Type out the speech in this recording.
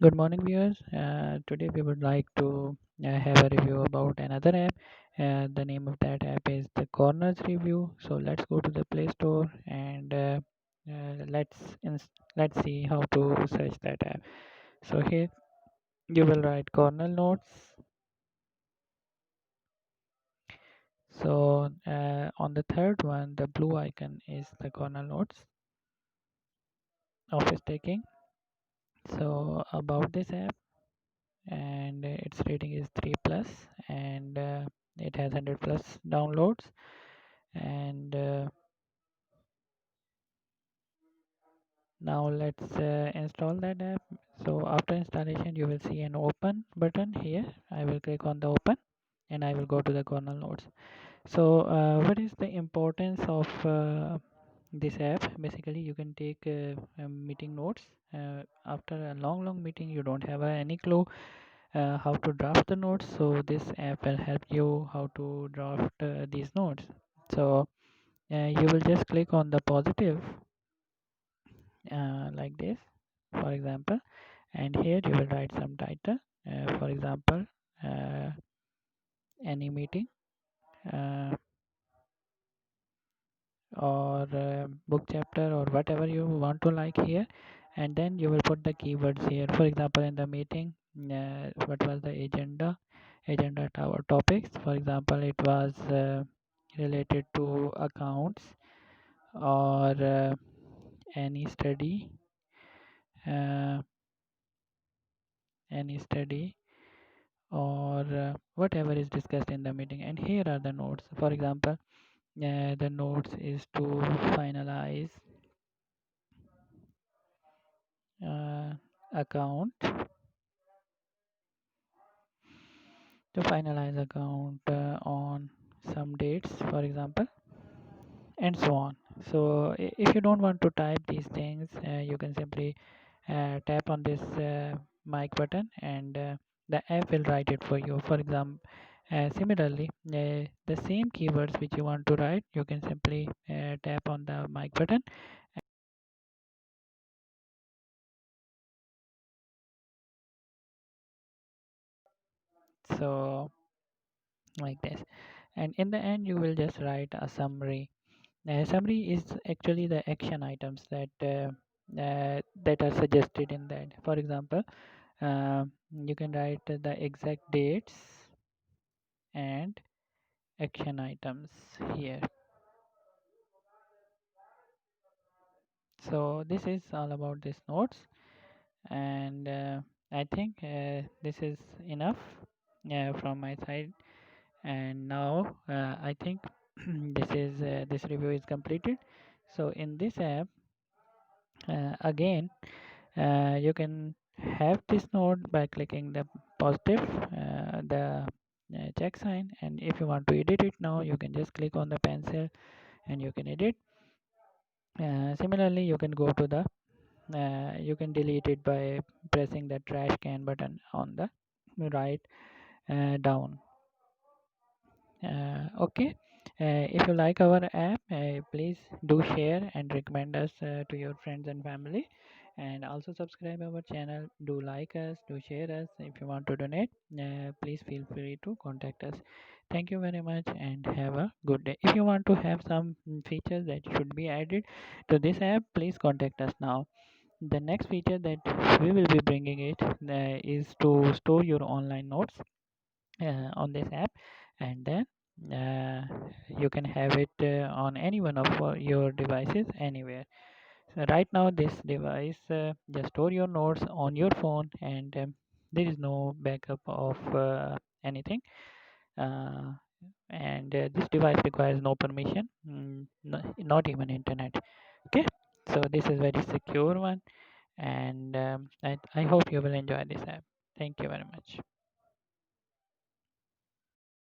Good morning, viewers. Today we would like to have a review about another app. The name of that app is the Corners Review. So let's go to the Play Store and let's see how to search that app. So here you will write Cornell Notes. So on the third one, the blue icon is the Cornell Notes office taking. So about this app, and its rating is 3 plus, and it has 100 plus downloads. And now let's install that app. So after installation you will see an open button here. I will click on the open and I will go to the Cornell Notes. So what is the importance of this app? Basically you can take meeting notes after a long meeting. You don't have any clue how to draft the notes, so this app will help you how to draft these notes. So you will just click on the positive like this, for example, and here you will write some title, for example, uh, any meeting, uh, or book chapter, or whatever you want to like here. And then you will put the keywords here. For example, in the meeting, what was the agenda topics? For example, it was related to accounts, or any study, uh, any study, or whatever is discussed in the meeting. And here are the notes. For example, the notes is to finalize uh, account, account on some dates, for example, and so on. So if you don't want to type these things, you can simply tap on this mic button, and the app will write it for you. For example, similarly, the same keywords which you want to write, you can simply tap on the mic button. So like this, and in the end you will just write a summary. Summary is actually the action items that are suggested in that. For example, you can write the exact dates and action items here. So this is all about this notes, and I think this is enough from my side. And now I think this review is completed. So in this app, again, you can have this note by clicking the positive, the check sign, and if you want to edit it now, you can just click on the pencil and you can edit. Similarly, you can go to the you can delete it by pressing the trash can button on the right down. Okay. If you like our app, please do share and recommend us to your friends and family, and also subscribe our channel. Do like us, do share us. If you want to donate, please feel free to contact us. Thank you very much and have a good day. If you want to have some features that should be added to this app, please contact us now. The next feature that we will be bringing it is to store your online notes on this app, and then uh, you can have it on any one of your devices anywhere. So right now this device just store your notes on your phone, and there is no backup of anything, uh, and this device requires no permission, not even internet. Okay, so this is very secure one, and I hope you will enjoy this app. Thank you very much.